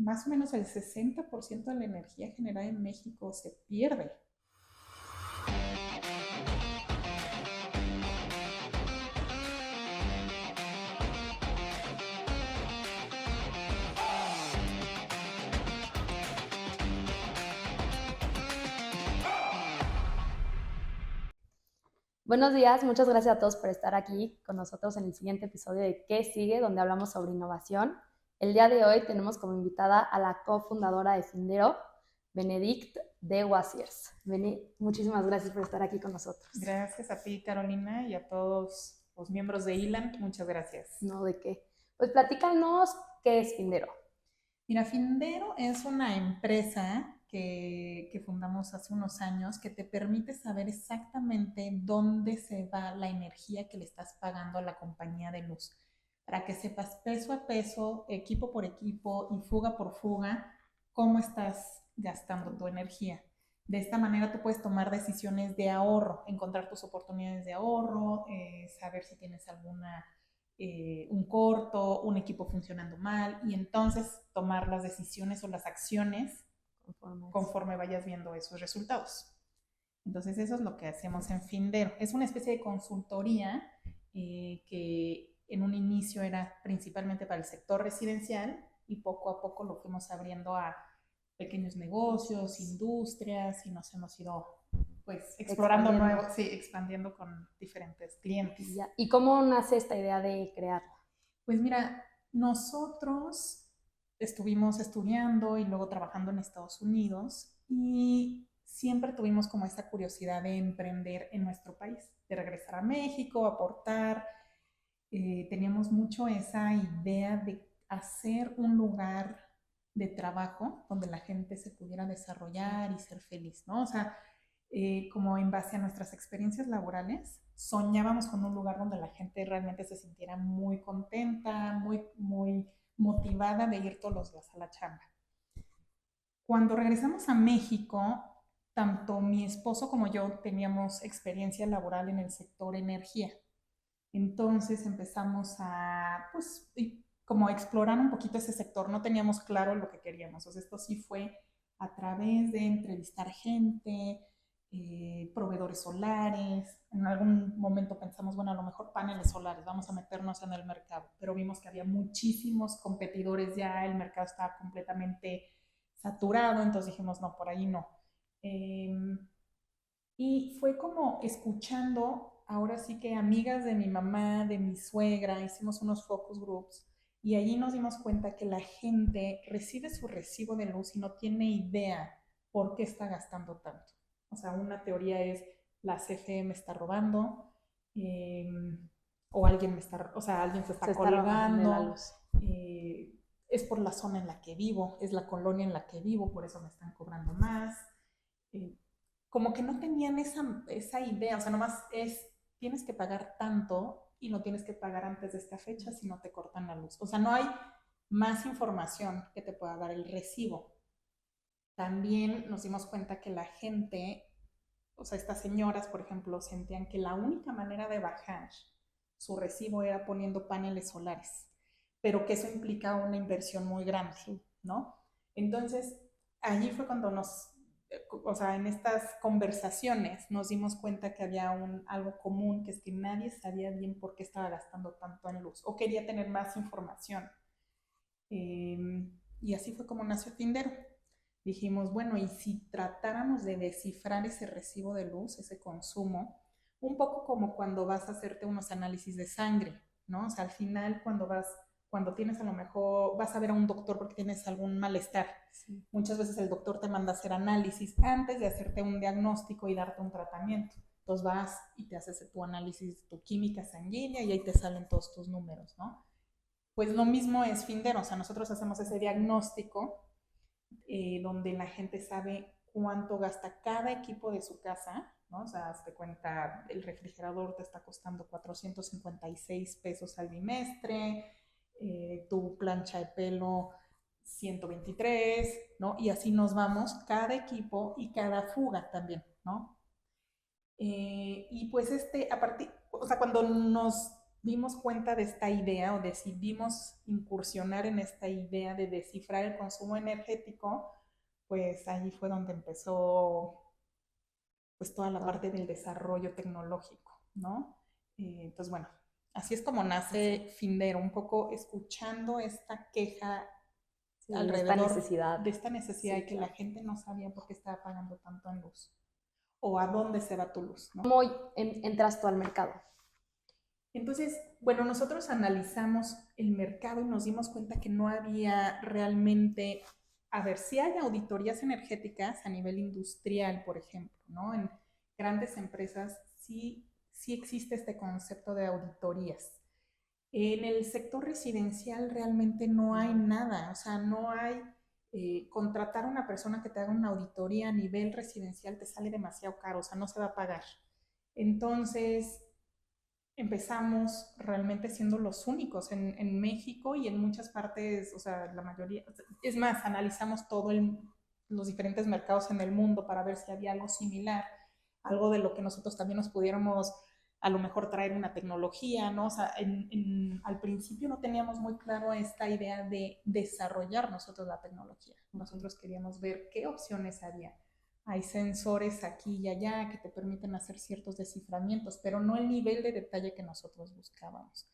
más o menos el 60% de la energía generada en México se pierde. Buenos días, muchas gracias a todos por estar aquí con nosotros en el siguiente episodio de ¿Qué sigue?, donde hablamos sobre innovación. El día de hoy tenemos como invitada a la cofundadora de Findero, Benedict de Wasiers. Muchísimas gracias por estar aquí con nosotros. Gracias a ti, Carolina, y a todos los miembros de ILAN. Muchas gracias. No, ¿de qué? Pues platícanos qué es Findero. Mira, Findero es una empresa que fundamos hace unos años que te permite saber exactamente dónde se va la energía que le estás pagando a la compañía de luz, para que sepas peso a peso, equipo por equipo y fuga por fuga, cómo estás gastando tu energía. De esta manera tú puedes tomar decisiones de ahorro, encontrar tus oportunidades de ahorro, saber si tienes un corto, un equipo funcionando mal, y entonces tomar las decisiones o las acciones conforme vayas viendo esos resultados. Entonces eso es lo que hacemos en Findero. Es una especie de consultoría que en un inicio era principalmente para el sector residencial y poco a poco lo fuimos abriendo a pequeños negocios, industrias, y nos hemos ido pues explorando nuevos, sí, expandiendo con diferentes clientes. Ya. ¿Y cómo nace esta idea de crearla? Pues mira, nosotros estuvimos estudiando y luego trabajando en Estados Unidos y siempre tuvimos como esa curiosidad de emprender en nuestro país, de regresar a México, aportar. Teníamos mucho esa idea de hacer un lugar de trabajo donde la gente se pudiera desarrollar y ser feliz, ¿no? O sea, como en base a nuestras experiencias laborales, soñábamos con un lugar donde la gente realmente se sintiera muy contenta, muy motivada de ir todos los días a la chamba. Cuando regresamos a México, tanto mi esposo como yo teníamos experiencia laboral en el sector energía. Entonces empezamos a, pues, como explorar un poquito ese sector. No teníamos claro lo que queríamos. O sea, esto sí fue a través de entrevistar gente, proveedores solares. En algún momento pensamos, bueno, a lo mejor paneles solares, vamos a meternos en el mercado. Pero vimos que había muchísimos competidores ya, el mercado estaba completamente saturado, entonces dijimos, no, por ahí no. Eh, y fue como escuchando, ahora sí que amigas de mi mamá, de mi suegra, hicimos unos focus groups y allí nos dimos cuenta que la gente recibe su recibo de luz y no tiene idea por qué está gastando tanto. O sea, una teoría es la CFE me está robando, eh, o alguien me está, o sea, alguien se está colgando, es por la zona en la que vivo, es la colonia en la que vivo, por eso me están cobrando más. Eh, Como que no tenían esa idea, o sea, nomás es, tienes que pagar tanto y lo tienes que pagar antes de esta fecha si no te cortan la luz. O sea, no hay más información que te pueda dar el recibo. También nos dimos cuenta que la gente, o sea, estas señoras, por ejemplo, sentían que la única manera de bajar su recibo era poniendo paneles solares, pero que eso implica una inversión muy grande, ¿no? Entonces, allí fue cuando o sea, en estas conversaciones nos dimos cuenta que había algo común, que es que nadie sabía bien por qué estaba gastando tanto en luz o quería tener más información. Y así fue como nació Findero. Dijimos, bueno, ¿y si tratáramos de descifrar ese recibo de luz, ese consumo? Un poco como cuando vas a hacerte unos análisis de sangre, ¿no? O sea, al final cuando tienes a lo mejor, vas a ver a un doctor porque tienes algún malestar. Sí. Muchas veces el doctor te manda a hacer análisis antes de hacerte un diagnóstico y darte un tratamiento. Entonces vas y te haces tu análisis, tu química sanguínea y ahí te salen todos tus números, ¿no? Pues lo mismo es Findero, o sea, nosotros hacemos ese diagnóstico donde la gente sabe cuánto gasta cada equipo de su casa, ¿no? O sea, hazte cuenta, el refrigerador te está costando 456 pesos al bimestre, tu plancha de pelo 123, ¿no? Y así nos vamos, cada equipo y cada fuga también, ¿no? Y pues o sea, cuando nos dimos cuenta de esta idea o decidimos incursionar en esta idea de descifrar el consumo energético, pues ahí fue donde empezó pues toda la parte del desarrollo tecnológico, ¿no? Entonces, bueno, así es como nace Findero, un poco escuchando esta queja alrededor de esta necesidad de que la gente no sabía por qué estaba pagando tanto en luz o a dónde se va tu luz, ¿no? ¿Cómo entras tú al mercado? Entonces, bueno, nosotros analizamos el mercado y nos dimos cuenta que no había realmente, a ver, sí hay auditorías energéticas a nivel industrial, por ejemplo, ¿no? En grandes empresas sí existe este concepto de auditorías. En el sector residencial realmente no hay nada, o sea, no hay contratar a una persona que te haga una auditoría a nivel residencial te sale demasiado caro, o sea, no se va a pagar. Entonces, empezamos realmente siendo los únicos en México y en muchas partes, o sea, la mayoría, es más, analizamos los diferentes mercados en el mundo para ver si había algo similar, algo de lo que nosotros también nos pudiéramos a lo mejor traer una tecnología, ¿no? O sea, al principio no teníamos muy claro esta idea de desarrollar nosotros la tecnología. Nosotros queríamos ver qué opciones había. Hay sensores aquí y allá que te permiten hacer ciertos desciframientos, pero no el nivel de detalle que nosotros buscábamos.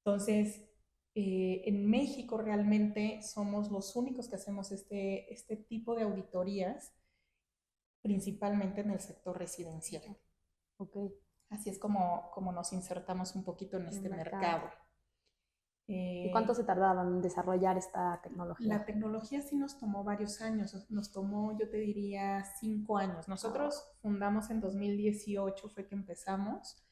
Entonces, en México realmente somos los únicos que hacemos este tipo de auditorías, principalmente en el sector residencial. Okay. Así es como nos insertamos un poquito en este mercado. ¿Y cuánto se tardaron en desarrollar esta tecnología? La tecnología sí nos tomó varios años, nos tomó, yo te diría, 5 años. Nosotros fundamos en 2018, fue que empezamos,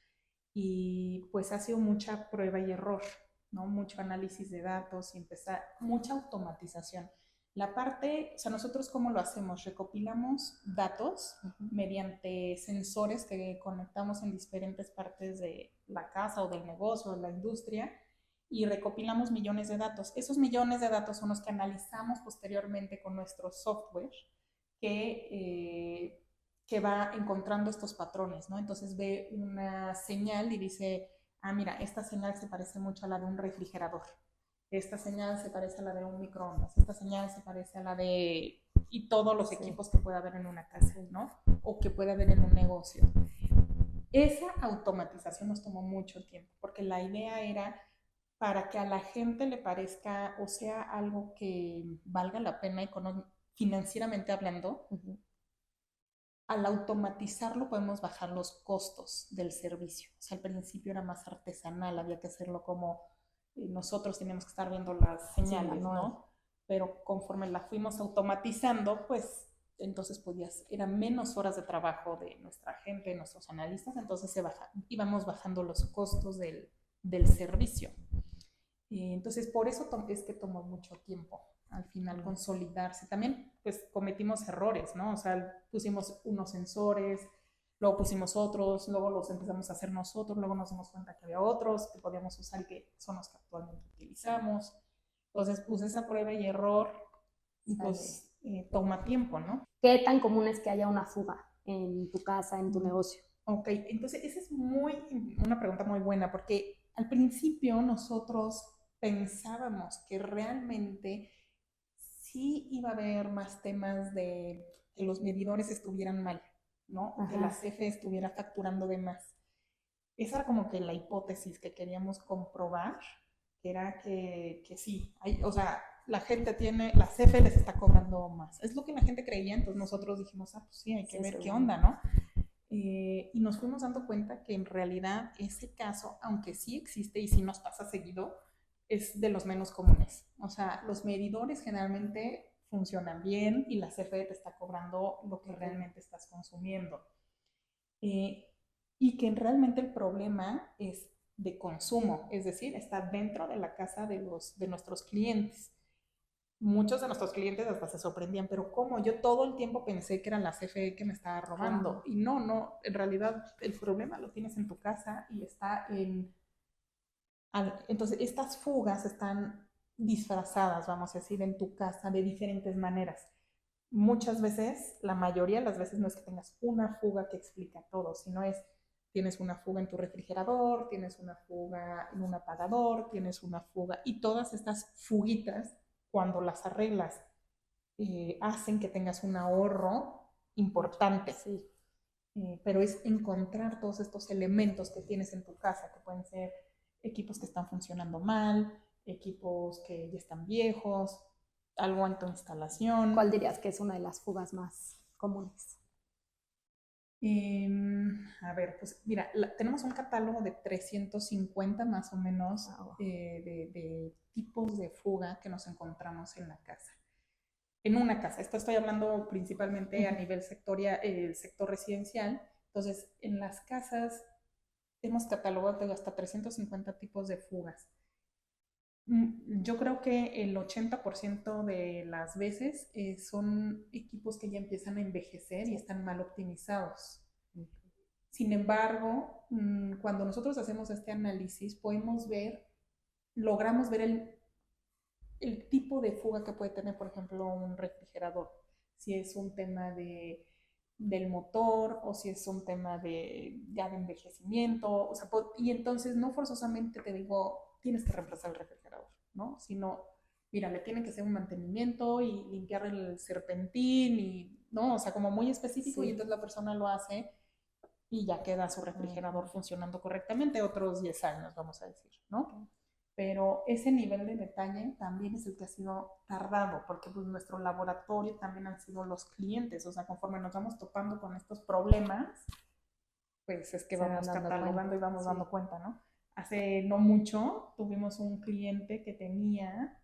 y pues ha sido mucha prueba y error, ¿no? Mucho análisis de datos y mucha automatización. La parte, o sea, nosotros cómo lo hacemos, recopilamos datos mediante sensores que conectamos en diferentes partes de la casa o del negocio o de la industria, y recopilamos millones de datos. Esos millones de datos son los que analizamos posteriormente con nuestro software que va encontrando estos patrones, ¿no? Entonces ve una señal y dice, ah, mira, esta señal se parece mucho a la de un refrigerador, esta señal se parece a la de un microondas, esta señal se parece a la de... y todos los equipos que pueda haber en una casa, ¿no? O que pueda haber en un negocio. Esa automatización nos tomó mucho tiempo, porque la idea era para que a la gente le parezca o sea algo que valga la pena financieramente hablando. Al automatizarlo podemos bajar los costos del servicio. O sea, al principio era más artesanal, había que hacerlo como nosotros teníamos que estar viendo las señales, ¿no? Pero conforme la fuimos automatizando, pues entonces eran menos horas de trabajo de nuestra gente, de nuestros analistas, entonces íbamos bajando los costos del servicio. Entonces, por eso es que tomó mucho tiempo al final consolidarse. También, pues, cometimos errores, ¿no? O sea, pusimos unos sensores, luego pusimos otros, luego los empezamos a hacer nosotros, luego nos dimos cuenta que había otros que podíamos usar y que son los que actualmente utilizamos. Entonces, pues, esa prueba y error, pues, toma tiempo, ¿no? ¿Qué tan común es que haya una fuga en tu casa, en tu negocio? Ok, entonces esa es una pregunta muy buena, porque al principio nosotros pensábamos que realmente sí iba a haber más temas de que los medidores estuvieran mal, ¿no? O que la CFE estuviera facturando de más. Esa era como que la hipótesis que queríamos comprobar, que era que sí, o sea, la CFE les está cobrando más. Es lo que la gente creía, entonces nosotros dijimos, ah, pues sí, hay que ver qué onda, ¿no? Y nos fuimos dando cuenta que en realidad ese caso, aunque sí existe y sí nos pasa seguido, es de los menos comunes. O sea, los medidores generalmente funcionan bien y la CFE te está cobrando lo que realmente estás consumiendo. Y que realmente el problema es de consumo, es decir, está dentro de la casa de nuestros clientes. Muchos de nuestros clientes hasta se sorprendían, pero ¿cómo? Yo todo el tiempo pensé que era la CFE que me estaba robando. Y no, en realidad el problema lo tienes en tu casa y está entonces, estas fugas están disfrazadas, vamos a decir, en tu casa de diferentes maneras. Muchas veces, la mayoría de las veces no es que tengas una fuga que explica todo, sino es tienes una fuga en tu refrigerador, tienes una fuga en un apagador, tienes una fuga, y todas estas fuguitas, cuando las arreglas, hacen que tengas un ahorro importante. Sí. Pero es encontrar todos estos elementos que tienes en tu casa, que pueden ser equipos que están funcionando mal, equipos que ya están viejos, algo en tu instalación. ¿Cuál dirías que es una de las fugas más comunes? A ver, pues mira, tenemos un catálogo de 350 más o menos de tipos de fuga que nos encontramos en la casa. En una casa, esto estoy hablando principalmente a nivel el sector residencial. Entonces, en las casas hemos catalogado hasta 350 tipos de fugas. Yo creo que el 80% de las veces son equipos que ya empiezan a envejecer y están mal optimizados. Sin embargo, cuando nosotros hacemos este análisis, logramos ver el tipo de fuga que puede tener, por ejemplo, un refrigerador. Si es un tema del motor o si es un tema ya de envejecimiento. O sea, y entonces no forzosamente te digo, tienes que reemplazar el refrigerador, ¿no? Sino, mira, le tienen que hacer un mantenimiento y limpiar el serpentín y, ¿no? O sea, como muy específico, sí. Y entonces la persona lo hace y ya queda su refrigerador funcionando correctamente otros 10 años, vamos a decir, ¿no? Pero ese nivel de detalle también es el que ha sido tardado, porque pues nuestro laboratorio también han sido los clientes. O sea, conforme nos vamos topando con estos problemas, pues es que vamos catalogando y vamos dando cuenta, ¿no? Hace no mucho tuvimos un cliente que tenía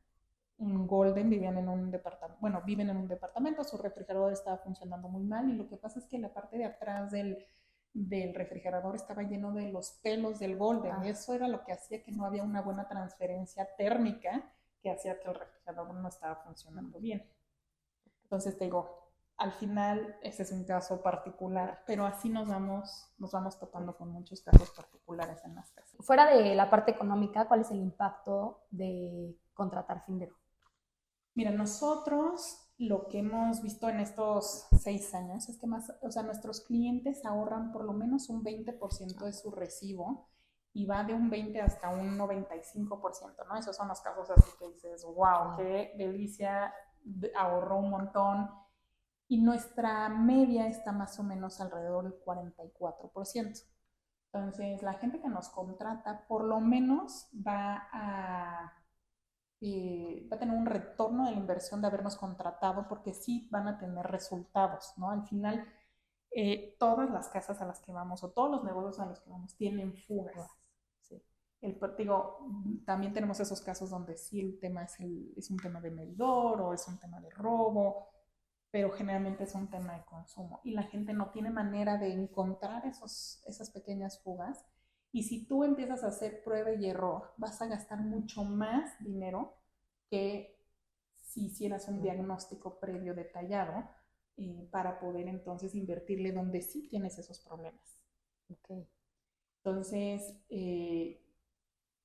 un Golden, vivían en un departamento, bueno, viven en un departamento, su refrigerador estaba funcionando muy mal, y lo que pasa es que la parte de atrás del refrigerador estaba lleno de los pelos del Golden, y eso era lo que hacía que no había una buena transferencia térmica, que hacía que el refrigerador no estaba funcionando bien. Entonces te digo, al final ese es un caso particular, pero así nos vamos topando con muchos casos particulares en las casas. Fuera de la parte económica, ¿cuál es el impacto de contratar Findero? Mira, nosotros lo que hemos visto en estos 6 años es que nuestros clientes ahorran por lo menos un 20% de su recibo, y va de un 20 hasta un 95%, ¿no? Esos son los casos así que dices, wow, qué delicia, ahorró un montón. Y nuestra media está más o menos alrededor del 44%. Entonces, la gente que nos contrata por lo menos va a tener un retorno de la inversión de habernos contratado, porque sí van a tener resultados, ¿no? Al final, todas las casas a las que vamos o todos los negocios a los que vamos tienen fugas. Sí. También tenemos esos casos donde sí el tema es un tema de medidor o es un tema de robo, pero generalmente es un tema de consumo y la gente no tiene manera de encontrar esas pequeñas fugas. Y si tú empiezas a hacer prueba y error, vas a gastar mucho más dinero que si hicieras un diagnóstico previo detallado, para poder entonces invertirle donde sí tienes esos problemas. Okay. Entonces,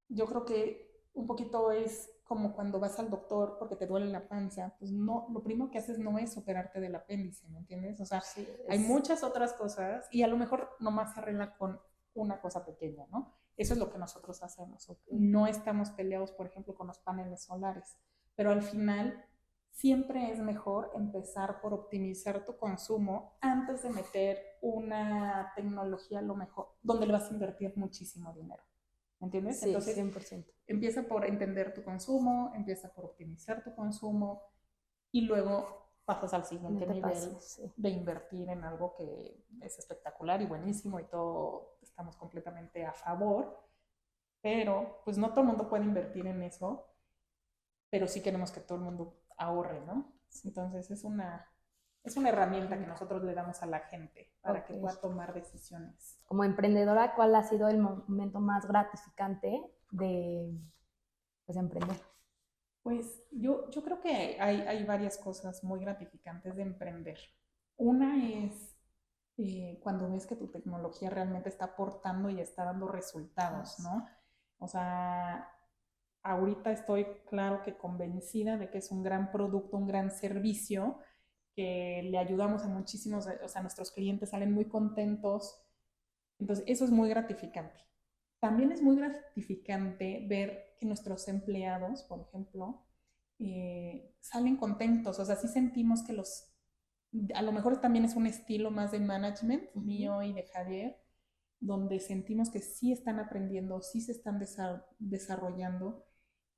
yo creo que un poquito es como cuando vas al doctor porque te duele la panza, pues no, lo primero que haces no es operarte del apéndice, ¿me entiendes? O sea, sí, hay muchas otras cosas y a lo mejor nomás se arregla con una cosa pequeña, ¿no? Eso es lo que nosotros hacemos. Okay. No estamos peleados, por ejemplo, con los paneles solares, pero al final siempre es mejor empezar por optimizar tu consumo antes de meter una tecnología a lo mejor donde le vas a invertir muchísimo dinero. ¿Me entiendes? Sí, entonces 100%. Empieza por entender tu consumo, empieza por optimizar tu consumo y luego pasas al siguiente nivel de invertir en algo que es espectacular y buenísimo y todo estamos completamente a favor, pero pues no todo el mundo puede invertir en eso, pero sí queremos que todo el mundo ahorre, ¿no? Entonces es una herramienta que nosotros le damos a la gente para que pueda tomar decisiones. Como emprendedora, ¿cuál ha sido el momento más gratificante de emprender? Pues yo creo que hay varias cosas muy gratificantes de emprender. Una es cuando ves que tu tecnología realmente está aportando y está dando resultados, ¿no? O sea, ahorita estoy claro que convencida de que es un gran producto, un gran servicio, que le ayudamos a muchísimos, o sea, nuestros clientes salen muy contentos Entonces, eso es muy gratificante. También es muy gratificante ver que nuestros empleados, por ejemplo, salen contentos. O sea, sí sentimos que a lo mejor también es un estilo más de management mío y de Javier, donde sentimos que sí están aprendiendo, sí se están desarrollando.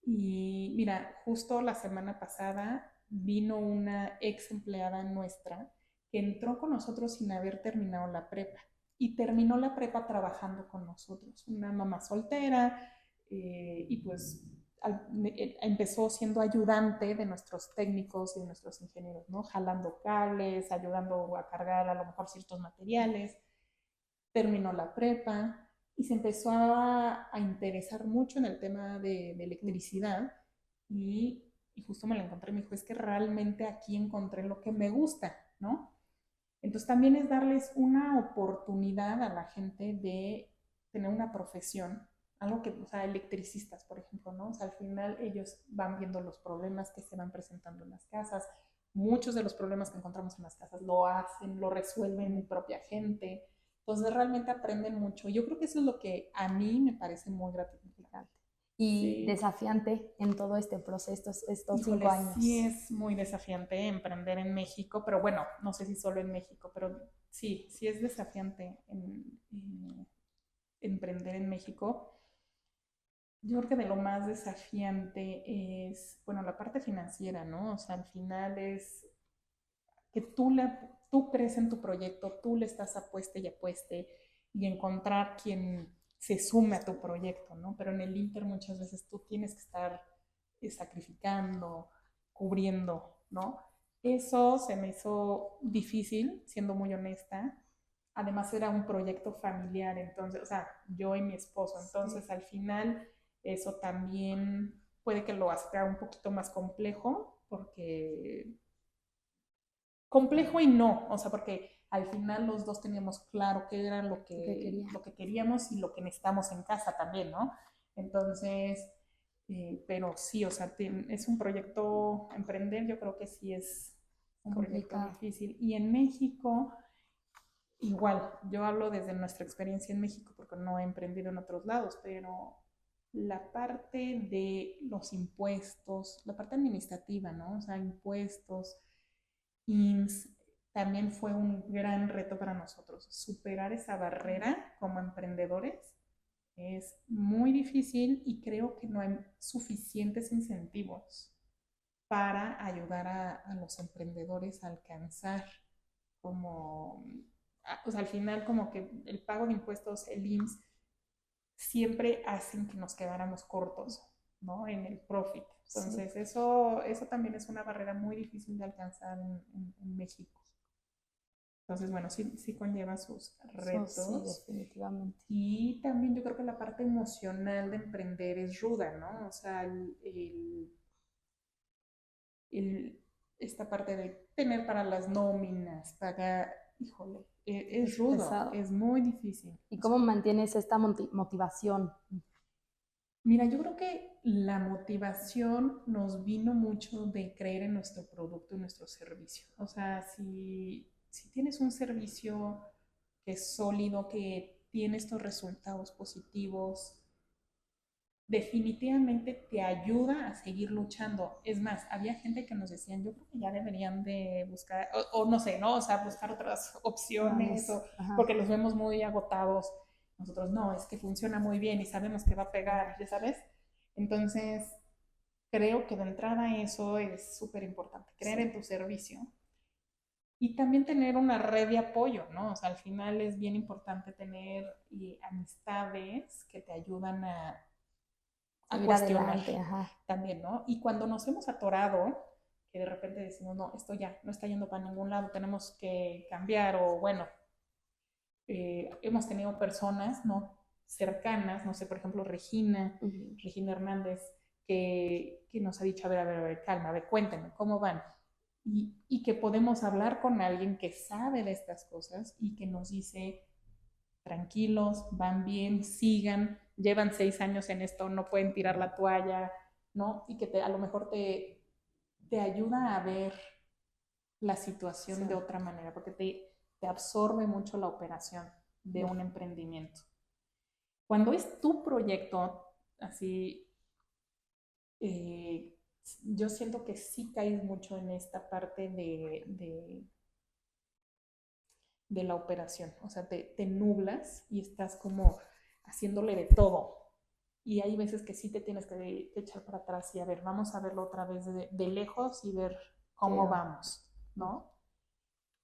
Y mira, justo la semana pasada vino una ex empleada nuestra que entró con nosotros sin haber terminado la prepa y terminó la prepa trabajando con nosotros, una mamá soltera, y pues empezó siendo ayudante de nuestros técnicos y de nuestros ingenieros, ¿no? Jalando cables, ayudando a cargar a lo mejor ciertos materiales, terminó la prepa y se empezó a interesar mucho en el tema de electricidad y justo me la encontré y me dijo, es que realmente aquí encontré lo que me gusta, ¿no? Entonces también es darles una oportunidad a la gente de tener una profesión, algo que, o sea, electricistas, por ejemplo, ¿no? O sea, al final ellos van viendo los problemas que se van presentando en las casas, muchos de los problemas que encontramos en las casas lo hacen, lo resuelven mi propia gente, entonces realmente aprenden mucho. Yo creo que eso es lo que a mí me parece muy gratificante. Y Sí. desafiante en todo este proceso, estos Híjole, 5 años. sí es muy desafiante emprender en México, pero bueno, no sé si solo en México, pero sí, sí es desafiante emprender en México. Yo creo que de lo más desafiante es, bueno, la parte financiera, ¿no? O sea, al final es que tú crees en tu proyecto, tú le estás apueste y apueste y encontrar quien se sume a tu proyecto, ¿no? Pero en el Inter muchas veces tú tienes que estar sacrificando, cubriendo, ¿no? Eso se me hizo difícil, siendo muy honesta. Además era un proyecto familiar, entonces, o sea, yo y mi esposo, entonces al final eso también puede que lo haga un poquito más complejo, porque complejo y no, o sea, porque al final los dos teníamos claro qué era lo que queríamos y lo que necesitamos en casa también, ¿no? Entonces, pero sí, o sea, es un proyecto, emprender yo creo que sí es un proyecto difícil. Y en México, igual, yo hablo desde nuestra experiencia en México porque no he emprendido en otros lados, pero la parte de los impuestos, la parte administrativa, ¿no? O sea, impuestos, IMSS, también fue un gran reto para nosotros. Superar esa barrera como emprendedores es muy difícil y creo que no hay suficientes incentivos para ayudar a los emprendedores a alcanzar como, o sea, al final como que el pago de impuestos, el IMSS, siempre hacen que nos quedáramos cortos, ¿no? En el profit. Entonces, sí, eso también es una barrera muy difícil de alcanzar en México. Entonces, bueno, sí, sí conlleva sus retos. Sí, definitivamente. Y también yo creo que la parte emocional de emprender es ruda, ¿no? O sea, esta parte de tener para las nóminas, pagar, híjole, es rudo, pesado, es muy difícil. ¿Y cómo mantienes esta motivación? Mira, yo creo que la motivación nos vino mucho de creer en nuestro producto y nuestro servicio. O sea, si tienes un servicio que es sólido, que tiene estos resultados positivos, definitivamente te ayuda a seguir luchando. Es más, había gente que nos decían, yo creo que ya deberían de buscar, o no sé, ¿no? O sea, buscar otras opciones, porque los vemos muy agotados. Nosotros no, es que funciona muy bien y sabemos que va a pegar, ya sabes. Entonces, creo que de entrada eso es súper importante, creer en tu servicio. Y también tener una red de apoyo, ¿no? O sea, al final es bien importante tener amistades que te ayudan a cuestionar también, ¿no? Y cuando nos hemos atorado, que de repente decimos, no, esto ya no está yendo para ningún lado, tenemos que cambiar, o bueno, hemos tenido personas, ¿no? Cercanas, no sé, por ejemplo, Regina Hernández, que nos ha dicho, a ver, calma, a ver, cuéntenme, ¿cómo van? Y que podemos hablar con alguien que sabe de estas cosas y que nos dice, tranquilos, van bien, sigan, llevan 6 años en esto, no pueden tirar la toalla, ¿no? Y que a lo mejor te ayuda a ver la situación de otra manera, porque te absorbe mucho la operación. de un emprendimiento. Cuando es tu proyecto, así, eh, yo siento que sí caes mucho en esta parte de la operación, o sea, te nublas y estás como haciéndole de todo. Y hay veces que sí te tienes que echar para atrás y a ver, vamos a verlo otra vez de lejos y ver cómo vamos, ¿no?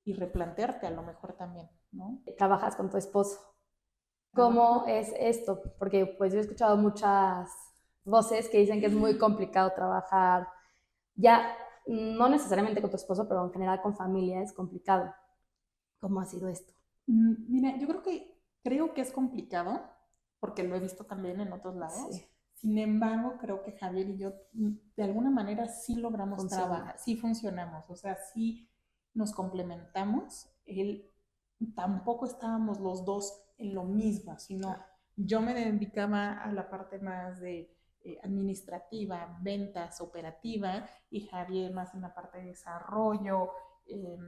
Y replantearte a lo mejor también, ¿no? Trabajas con tu esposo. Trabajo. ¿Cómo es esto? Porque pues yo he escuchado muchas voces que dicen que es muy complicado trabajar, ya no necesariamente con tu esposo, pero en general con familia es complicado. ¿Cómo ha sido esto? Mira, yo creo que es complicado, porque lo he visto también en otros lados. Sí, Sin embargo, creo que Javier y yo, de alguna manera, sí logramos funciona. trabajar, sí funcionamos, o sea, sí nos complementamos. Él tampoco estábamos los dos en lo mismo, sino yo me dedicaba a la parte más de administrativa, ventas, operativa, y Javier más en la parte de desarrollo, eh,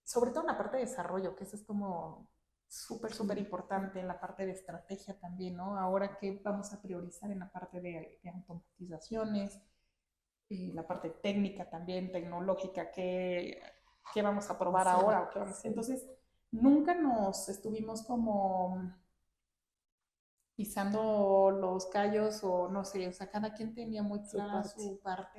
sobre todo en la parte de desarrollo, que eso es como súper, súper importante, en la parte de estrategia también, ¿no? Ahora que vamos a priorizar en la parte de automatizaciones, la parte técnica también, tecnológica, qué vamos a probar ahora o qué vamos. Entonces, nunca nos estuvimos como pisando los callos o no sé, o sea, cada quien tenía muy clara su parte.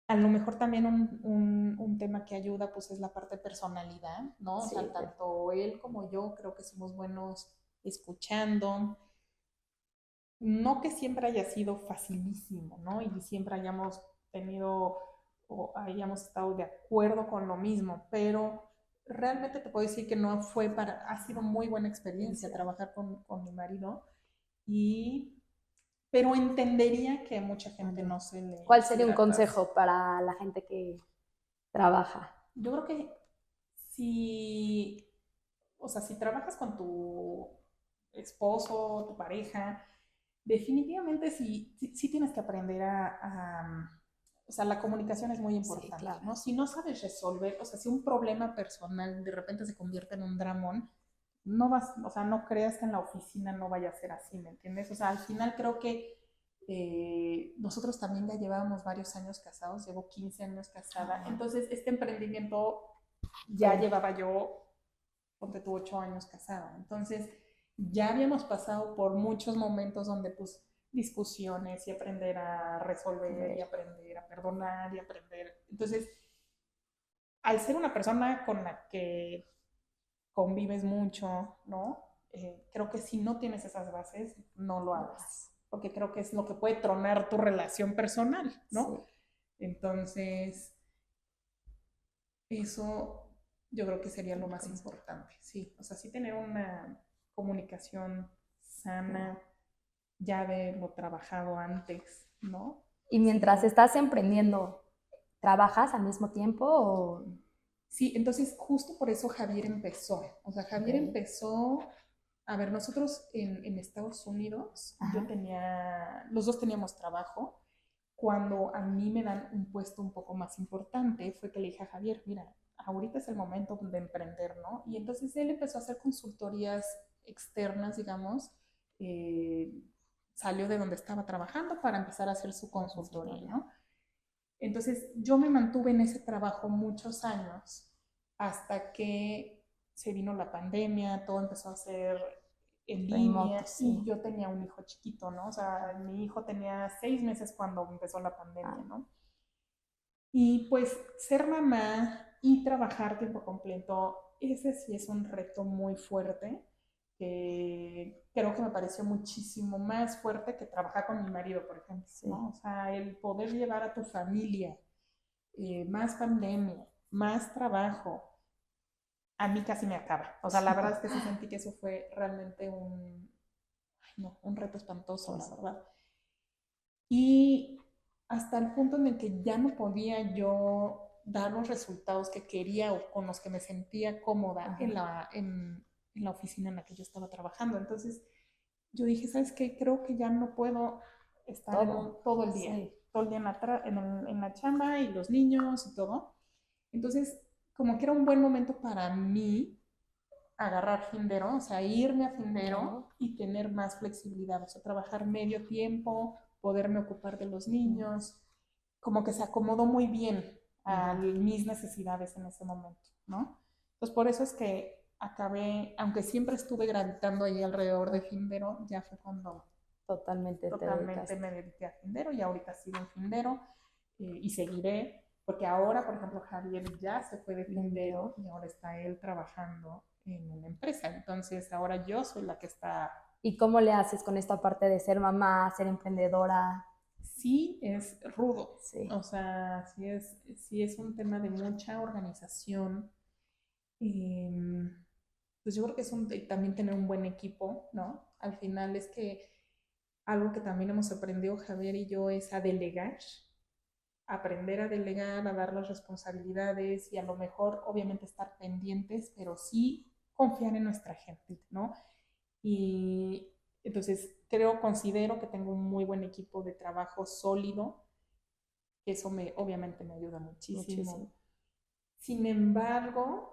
A lo mejor también un tema que ayuda pues es la parte de personalidad, ¿no? O sea, tanto él como yo creo que somos buenos escuchando. No que siempre haya sido facilísimo, ¿no? Y siempre hayamos tenido o hayamos estado de acuerdo con lo mismo, pero realmente te puedo decir que no fue ha sido muy buena experiencia trabajar con mi marido, y, pero entendería que a mucha gente no se le ¿Cuál sería un hiciera fácil. consejo para la gente que trabaja? Yo creo que si, o sea, si trabajas con tu esposo, tu pareja, definitivamente sí tienes que aprender o sea, la comunicación es muy importante, Sí, claro. ¿no? Si no sabes resolver, o sea, si un problema personal de repente se convierte en un dramón, no vas, o sea, no creas que en la oficina no vaya a ser así, ¿me entiendes? O sea, al final creo que nosotros también ya llevábamos varios años casados, llevo 15 años casada, entonces este emprendimiento ya llevaba yo, ponte tú, 8 años casada, entonces ya habíamos pasado por muchos momentos donde pues discusiones y aprender a resolver y aprender a perdonar y aprender, entonces al ser una persona con la que convives mucho, ¿no? Creo que si no tienes esas bases, no lo hagas, porque creo que es lo que puede tronar tu relación personal, ¿no? Entonces, eso yo creo que sería lo más importante, sí. O sea, sí tener una comunicación sana, ya de lo trabajado antes, ¿no? Y mientras estás emprendiendo, ¿trabajas al mismo tiempo o...? Sí, entonces justo por eso Javier empezó. O sea, Javier empezó, a ver, nosotros en Estados Unidos, los dos teníamos trabajo. Cuando a mí me dan un puesto un poco más importante, fue que le dije a Javier, mira, ahorita es el momento de emprender, ¿no? Y entonces él empezó a hacer consultorías externas, digamos, eh, salió de donde estaba trabajando para empezar a hacer su consultoría, ¿no? Entonces yo me mantuve en ese trabajo muchos años hasta que se vino la pandemia, todo empezó a ser en línea y yo tenía un hijo chiquito, ¿no? O sea, mi hijo tenía 6 meses cuando empezó la pandemia, ¿no? Y pues ser mamá y trabajar tiempo completo, ese sí es un reto muy fuerte, que creo que me pareció muchísimo más fuerte que trabajar con mi marido, por ejemplo, ¿no? O sea, el poder llevar a tu familia, más pandemia, más trabajo, a mí casi me acaba. O sea, la verdad es que sí sentí que eso fue realmente un reto espantoso, la verdad. Y hasta el punto en el que ya no podía yo dar los resultados que quería o con los que me sentía cómoda en la oficina en la que yo estaba trabajando. Entonces yo dije, ¿sabes qué? Creo que ya no puedo estar todo el día, todo el día en la chamba y los niños y todo. Entonces, como que era un buen momento para mí agarrar Findero, o sea, irme a Findero Ok. y tener más flexibilidad, o sea, trabajar medio tiempo, poderme ocupar de los niños, como que se acomodó muy bien a Ya, mis necesidades en ese momento, ¿no? Entonces, por eso es que acabé, aunque siempre estuve gravitando ahí alrededor de Findero, ya fue cuando totalmente te totalmente dedicaste. me dediqué a Findero y ahorita sigo en Findero y seguiré, porque ahora, por ejemplo, Javier ya se fue de Findero y ahora está él trabajando en una empresa. Entonces, ahora yo soy la que está. ¿Y cómo le haces con esta parte de ser mamá, ser emprendedora? Sí, es rudo. Sí, O sea, sí es un tema de mucha organización. Eh, pues yo creo que es también tener un buen equipo, ¿no? Al final es que algo que también hemos aprendido Javier y yo es a delegar, aprender a delegar, a dar las responsabilidades y a lo mejor obviamente estar pendientes, pero sí confiar en nuestra gente, ¿no? Y entonces considero que tengo un muy buen equipo de trabajo sólido, que eso obviamente me ayuda muchísimo. muchísimo. Sin embargo,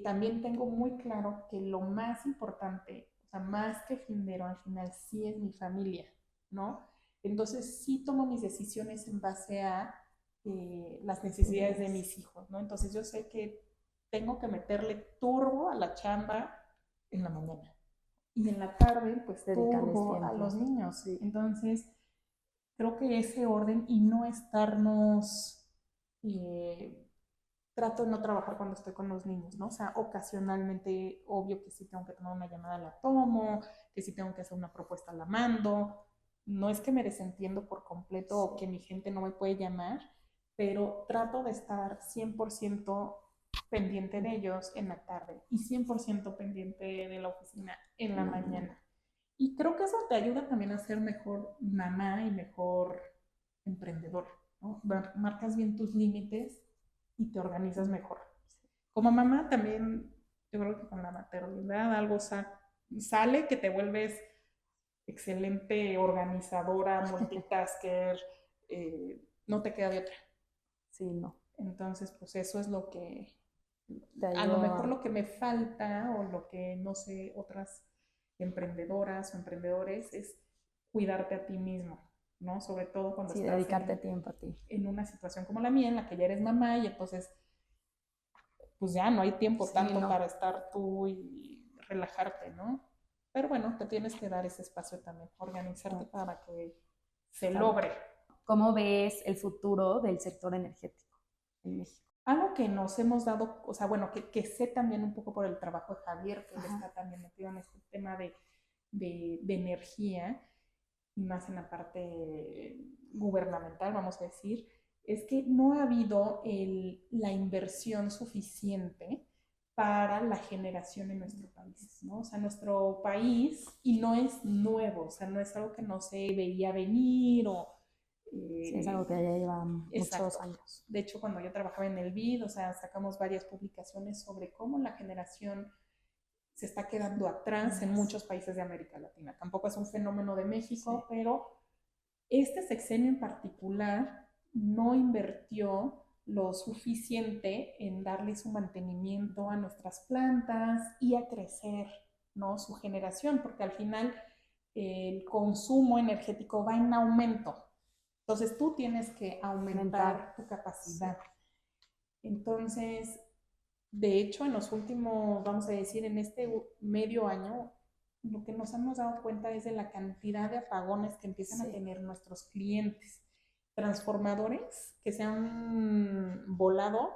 también tengo muy claro que lo más importante, o sea, más que Findero, al final sí es mi familia, ¿no? Entonces sí tomo mis decisiones en base a las necesidades de mis hijos, ¿no? Entonces yo sé que tengo que meterle turbo a la chamba en la mañana y en la tarde, pues Dedicarles turbo a los tiempo. niños. Sí. Entonces, creo que ese orden y no estarnos eh, trato de no trabajar cuando estoy con los niños, ¿no? O sea, ocasionalmente, obvio que si tengo que tomar una llamada la tomo, que si tengo que hacer una propuesta la mando. No es que me desentiendo por completo Sí. o que mi gente no me puede llamar, pero trato de estar 100% pendiente de ellos en la tarde y 100% pendiente de la oficina en la En la mañana. mañana. Y creo que eso te ayuda también a ser mejor mamá y mejor emprendedor, ¿no? Marcas bien tus límites y te organizas mejor. Como mamá también, yo creo que con la maternidad algo sale que te vuelves excelente organizadora, multitasker, no te queda de otra. Sí, no. Entonces, pues eso es lo que, Te a lo ayudo mejor a lo que me falta o lo que no sé, otras emprendedoras o emprendedores es cuidarte a ti mismo, ¿no? Sobre todo cuando sí, estás dedicarte tiempo a ti. en una situación como la mía, en la que ya eres mamá y entonces pues ya no hay tiempo Sí, tanto para no. estar tú y relajarte, ¿no? Pero bueno, te tienes que dar ese espacio también, organizarte Exacto. para que se Está bien. logre. ¿Cómo ves el futuro del sector energético en México? Algo que nos hemos dado, o sea, bueno, que sé también un poco por el trabajo de Javier, que él Ajá. está también metido en este tema de energía, y más en la parte gubernamental, vamos a decir, es que no ha habido la inversión suficiente para la generación en nuestro país, ¿no? O sea, nuestro país, y no es nuevo, o sea, no es algo que no se veía venir o Sí, es algo eh, que ya lleva exacto. muchos años. De hecho, cuando yo trabajaba en el BID, o sea, sacamos varias publicaciones sobre cómo la generación se está quedando atrás en muchos países de América Latina. Tampoco es un fenómeno de Sí, México, pero este sexenio en particular no invirtió lo suficiente en darle su mantenimiento a nuestras plantas y a crecer, ¿no? Su generación, porque al final el consumo energético va en aumento. Entonces tú tienes que aumentar. aumentar tu Sí. capacidad. Entonces, de hecho, en los últimos, vamos a decir, en este medio año, lo que nos hemos dado cuenta es de la cantidad de apagones que empiezan a Sí. tener nuestros clientes. Transformadores que se han volado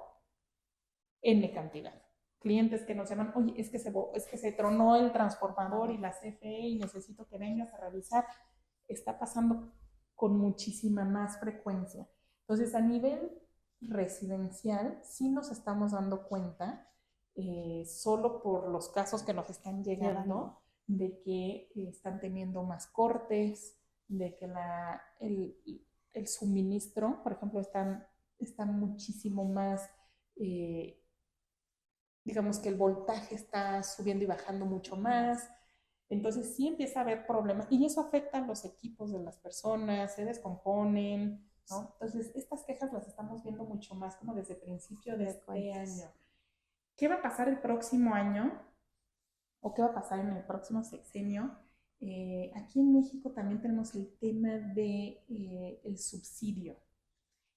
N cantidad. Clientes que nos llaman, oye, es que se tronó el transformador y la CFE y necesito que vengas a revisar. Está pasando con muchísima más frecuencia. Entonces, a nivel residencial, sí nos estamos dando cuenta, solo por los casos que nos están Llegando. llegando, de que están teniendo más cortes, de que el suministro, por ejemplo, están muchísimo más, eh, digamos que el voltaje está subiendo y bajando mucho más. Entonces sí empieza a haber problemas y eso afecta a los equipos de las personas, se descomponen, ¿no? Entonces estas quejas las estamos viendo mucho más como desde el principio de este Frecuentes. año. ¿Qué va a pasar el próximo año? o qué va a pasar en el próximo sexenio. Aquí en México también tenemos el tema de el subsidio.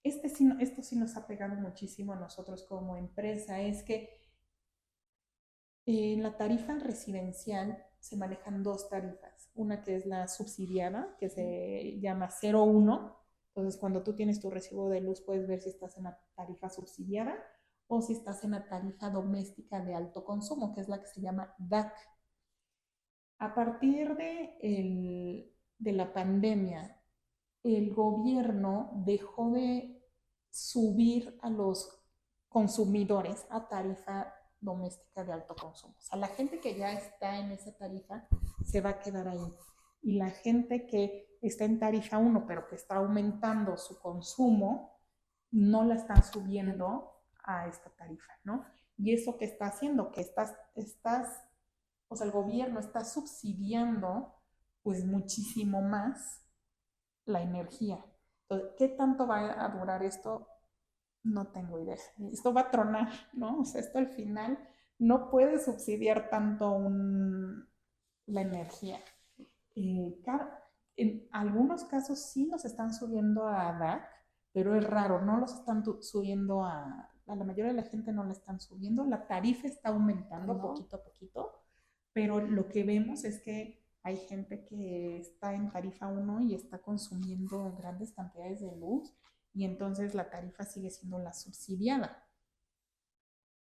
Esto sí nos ha pegado muchísimo a nosotros como empresa, es que en la tarifa residencial se manejan dos tarifas, una que es la subsidiada, que se llama 01. Entonces cuando tú tienes tu recibo de luz puedes ver si estás en la tarifa subsidiada o si estás en la tarifa doméstica de alto consumo, que es la que se llama DAC. A partir de la pandemia, el gobierno dejó de subir a los consumidores a tarifa doméstica de alto consumo. O sea, la gente que ya está en esa tarifa se va a quedar ahí. Y la gente que está en tarifa 1, pero que está aumentando su consumo, no la están subiendo a esta tarifa, ¿no? Y eso que está haciendo, que o sea, el gobierno está subsidiando pues muchísimo más la energía. Entonces, ¿qué tanto va a durar esto? No tengo idea. Esto va a tronar, ¿no? O sea, esto al final no puede subsidiar tanto la energía. Claro, en algunos casos sí nos están subiendo a DAC, pero es raro, no los están subiendo a la mayoría de la gente no la están subiendo, la tarifa está aumentando poquito a poquito, pero lo que vemos es que hay gente que está en tarifa 1 y está consumiendo grandes cantidades de luz y entonces la tarifa sigue siendo la subsidiada.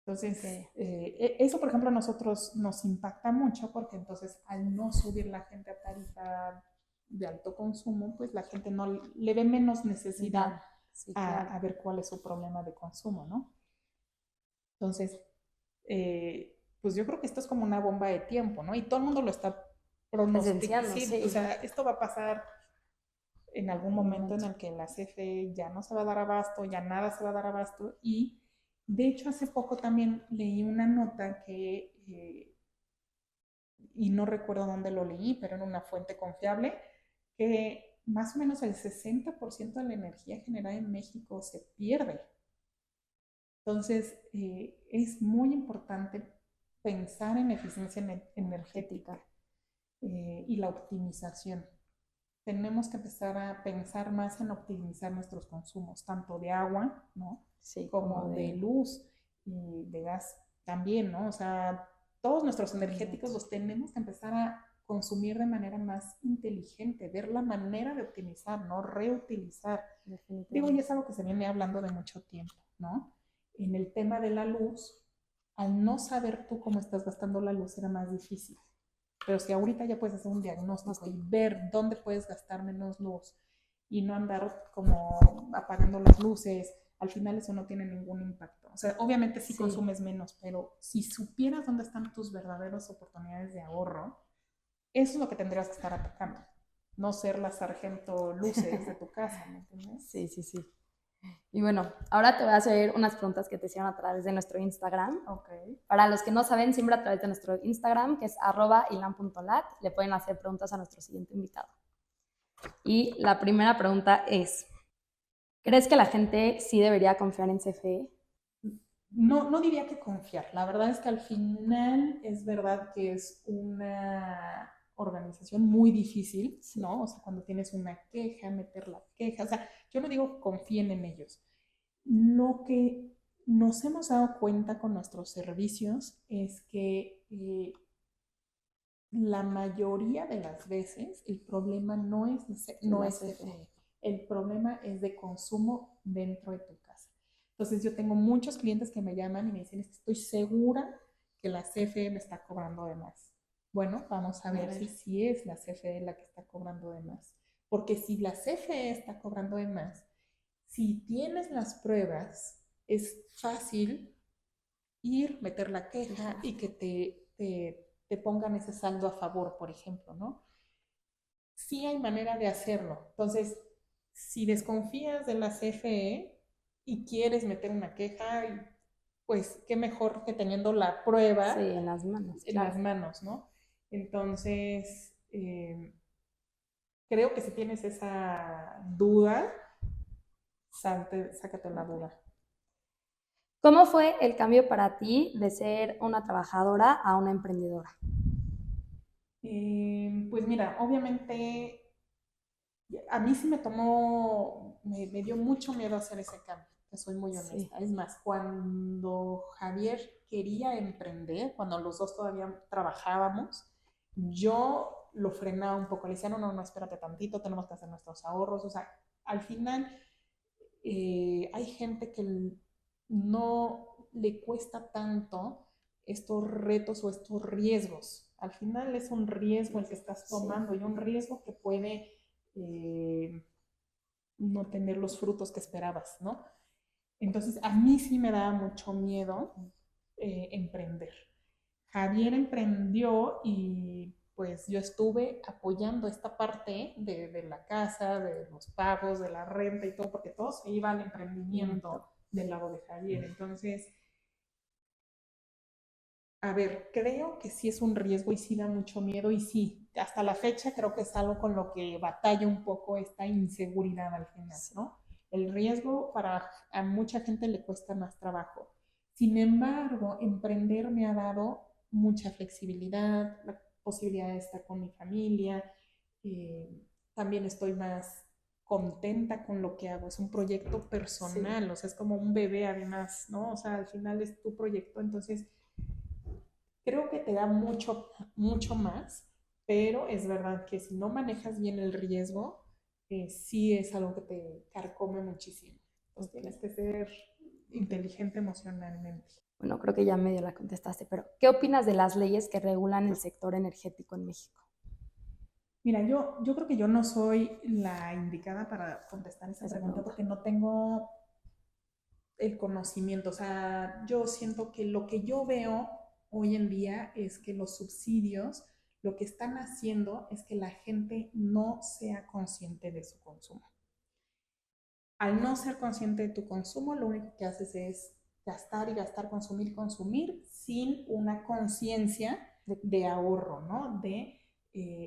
Entonces, eso, por ejemplo, a nosotros nos impacta mucho porque entonces al no subir la gente a tarifa de alto consumo, pues la gente no le ve menos necesidad sí, claro. a ver cuál es su problema de consumo, ¿no? Entonces, pues yo creo que esto es como una bomba de tiempo, ¿no? Y todo el mundo lo está pronosticando. Sí. O sea, esto va a pasar en algún momento en el que la CFE ya no se va a dar abasto, ya nada se va a dar abasto. Y de hecho hace poco también leí una nota y no recuerdo dónde lo leí, pero en una fuente confiable, que más o menos el 60% de la energía generada en México se pierde. Entonces, es muy importante pensar en eficiencia energética y la optimización. Tenemos que empezar a pensar más en optimizar nuestros consumos, tanto de agua, ¿no? Sí, como de luz y de gas también, ¿no? O sea, todos nuestros energéticos los tenemos que empezar a consumir de manera más inteligente, ver la manera de optimizar, no reutilizar. Digo, y es algo que se viene hablando de mucho tiempo, ¿no? En el tema de la luz, al no saber tú cómo estás gastando la luz era más difícil. Pero si ahorita ya puedes hacer un diagnóstico y ver dónde puedes gastar menos luz y no andar como apagando las luces, al final eso no tiene ningún impacto. O sea, obviamente sí consumes menos, pero si supieras dónde están tus verdaderas oportunidades de ahorro, eso es lo que tendrías que estar atacando. No ser la sargento luces de tu casa, ¿me entiendes? Sí. Y bueno, ahora te voy a hacer unas preguntas que te hicieron a través de nuestro Instagram. Okay. Para los que no saben, siempre a través de nuestro Instagram, que es @ilan.lat, le pueden hacer preguntas a nuestro siguiente invitado. Y la primera pregunta es, ¿crees que la gente sí debería confiar en CFE? No diría que confiar. La verdad es que al final es verdad que es una organización muy difícil, ¿no? O sea, cuando tienes una queja, meter la queja. O sea, yo no digo confíen en ellos. Lo que nos hemos dado cuenta con nuestros servicios es que la mayoría de las veces el problema no es CFE. El problema es de consumo dentro de tu casa. Entonces yo tengo muchos clientes que me llaman y me dicen, estoy segura que la CFE me está cobrando de más. Bueno, vamos a ver si es la CFE la que está cobrando de más. Porque si la CFE está cobrando de más, si tienes las pruebas, es fácil ir, meter la queja y que te pongan ese saldo a favor, por ejemplo, ¿no? Sí hay manera de hacerlo. Entonces, si desconfías de la CFE y quieres meter una queja, pues qué mejor que teniendo la prueba en las manos. En las manos, ¿no? Entonces, creo que si tienes esa duda, sácate la duda. ¿Cómo fue el cambio para ti de ser una trabajadora a una emprendedora? Pues mira, obviamente a mí sí me dio mucho miedo hacer ese cambio, que soy muy Sí, honesta. Es más, cuando Javier quería emprender, cuando los dos todavía trabajábamos, yo lo frenaba un poco. Le decía, no, no, no, espérate tantito, tenemos que hacer nuestros ahorros. O sea, al final hay gente que no le cuesta tanto estos retos o estos riesgos. Al final es un riesgo el que estás sí, tomando y un riesgo que puede eh, no tener los frutos que esperabas, ¿no? Entonces, a mí sí me daba mucho miedo emprender. Javier emprendió y pues yo estuve apoyando esta parte de la casa, de los pagos, de la renta y todo, porque todo se iba al emprendimiento del lado de Javier. Entonces, a ver, creo que sí es un riesgo y sí da mucho miedo y sí, hasta la fecha creo que es algo con lo que batalla un poco esta inseguridad al final, sí. ¿no? El riesgo a mucha gente le cuesta más trabajo. Sin embargo, emprender me ha dado mucha flexibilidad, la posibilidad de estar con mi familia, eh, también estoy más contenta con lo que hago, es un proyecto Sí. personal, o sea, es como un bebé además, ¿no? O sea, al final es tu proyecto, entonces creo que te da mucho, mucho más, pero es verdad que si no manejas bien el riesgo, sí es algo que te carcome muchísimo. Entonces Ok. tienes que ser inteligente emocionalmente. Bueno, creo que ya medio la contestaste, pero ¿qué opinas de las leyes que regulan el sector energético en México? Mira, yo creo que yo no soy la indicada para contestar esa Esa pregunta pregunta. porque no tengo el conocimiento. O sea, yo siento que lo que yo veo hoy en día es que los subsidios lo que están haciendo es que la gente no sea consciente de su consumo. Al no ser consciente de tu consumo, lo único que haces es gastar y gastar, consumir, consumir, sin una conciencia de ahorro, ¿no? De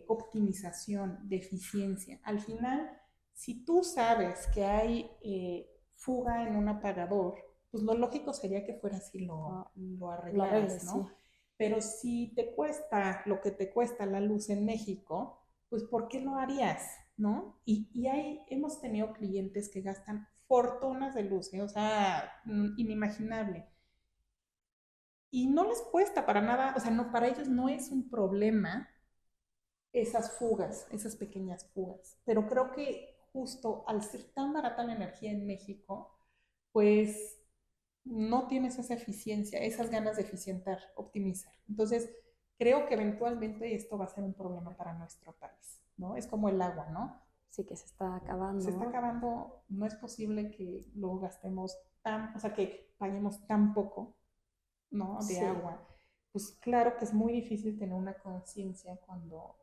optimización, de eficiencia. Al final, si tú sabes que hay fuga en un apagador, pues lo lógico sería que fueras y lo Lo arreglaras, arregles, ¿no? sí. Pero si te cuesta lo que te cuesta la luz en México, pues ¿por qué lo harías? ¿No? Hemos tenido clientes que gastan fortunas de luz, ¿eh? O sea, inimaginable. Y no les cuesta para nada, o sea, no, para ellos no es un problema esas fugas, esas pequeñas fugas. Pero creo que justo al ser tan barata la energía en México, pues no tienes esa eficiencia, esas ganas de eficientar, optimizar. Entonces, creo que eventualmente esto va a ser un problema para nuestro país, ¿no? Es como el agua, ¿no? Sí que se está Se acabando, está ¿no? acabando, no es posible que lo gastemos tan, o sea, que paguemos tan poco, ¿no? De Sí, agua. Pues claro que es muy difícil tener una conciencia cuando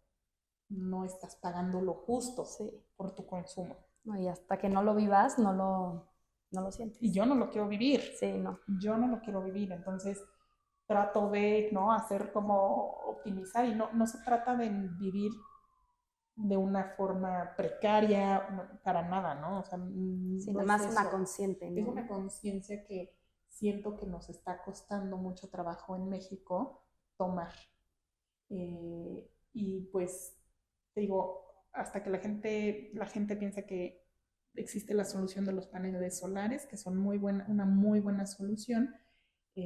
no estás pagando lo justo sí. por tu consumo. No, y hasta que no lo vivas, no lo Y sientes. yo no lo quiero vivir, Sí, no. yo no lo quiero vivir, entonces trato de, ¿no? Hacer como optimizar y no se trata de vivir de una forma precaria, no, para nada, ¿no? O sea, Sí, no nada es más una eso. consciente, Es ¿no? una conciencia que siento que nos está costando mucho trabajo en México tomar. Y pues, te digo, hasta que la gente piensa que existe la solución de los paneles solares, que son una muy buena solución.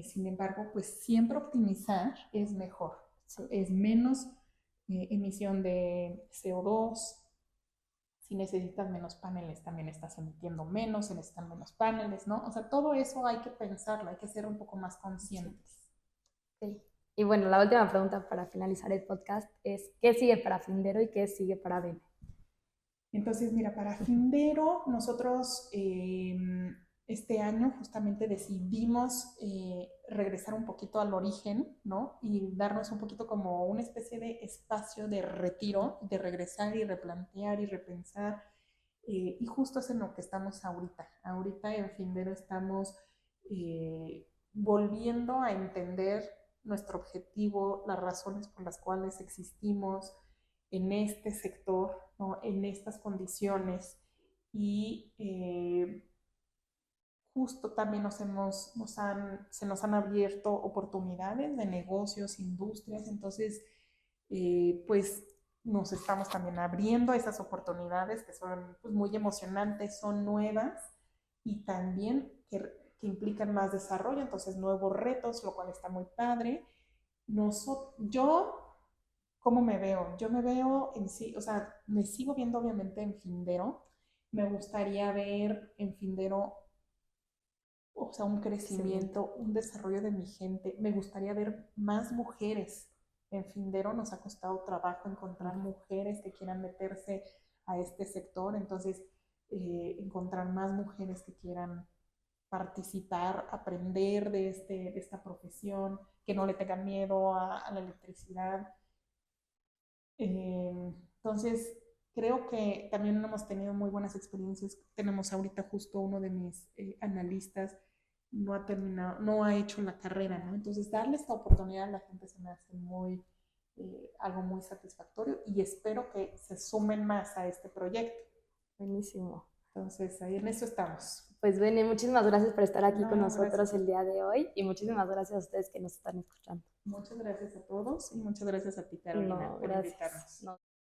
Sin embargo, pues siempre optimizar es mejor, Sí. es menos emisión de CO2. Si necesitas menos paneles, también estás emitiendo menos, se necesitan menos paneles, ¿no? O sea, todo eso hay que pensarlo, hay que ser un poco más Conscientes. conscientes. Ok. Y bueno, la última pregunta para finalizar el podcast es, ¿qué sigue para Findero y qué sigue para Bene? Entonces, mira, para Findero, nosotros este año justamente decidimos regresar un poquito al origen, ¿no? Y darnos un poquito como una especie de espacio de retiro, de regresar y replantear y repensar. Y justo es en lo que estamos ahorita. Ahorita en Findero estamos volviendo a entender nuestro objetivo, las razones por las cuales existimos en este sector, ¿no? En estas condiciones y justo también se nos han abierto oportunidades de negocios, industrias, entonces pues nos estamos también abriendo a esas oportunidades que son pues, muy emocionantes, son nuevas y también que implican más desarrollo, entonces nuevos retos, lo cual está muy padre. Yo, ¿cómo me veo? Yo me veo en sí, o sea, me sigo viendo obviamente en Findero, me gustaría ver en Findero, o sea, un Crecimiento. crecimiento, un desarrollo de mi gente. Me gustaría ver más mujeres. En Findero nos ha costado trabajo encontrar mujeres que quieran meterse a este sector, entonces encontrar más mujeres que quieran participar, aprender de esta profesión, que no le tengan miedo a la electricidad. Entonces, creo que también hemos tenido muy buenas experiencias. Tenemos ahorita justo uno de mis analistas no ha terminado, no ha hecho la carrera, ¿no? Entonces, darle esta oportunidad a la gente se me hace algo muy satisfactorio y espero que se sumen más a este proyecto. Buenísimo. Entonces, ahí en eso estamos. Pues Bene, muchísimas gracias por estar aquí con No, nosotros gracias. el día de hoy y muchísimas gracias a ustedes que nos están escuchando. Muchas gracias a todos y muchas gracias a ti, Carolina, No, por gracias. invitarnos. No.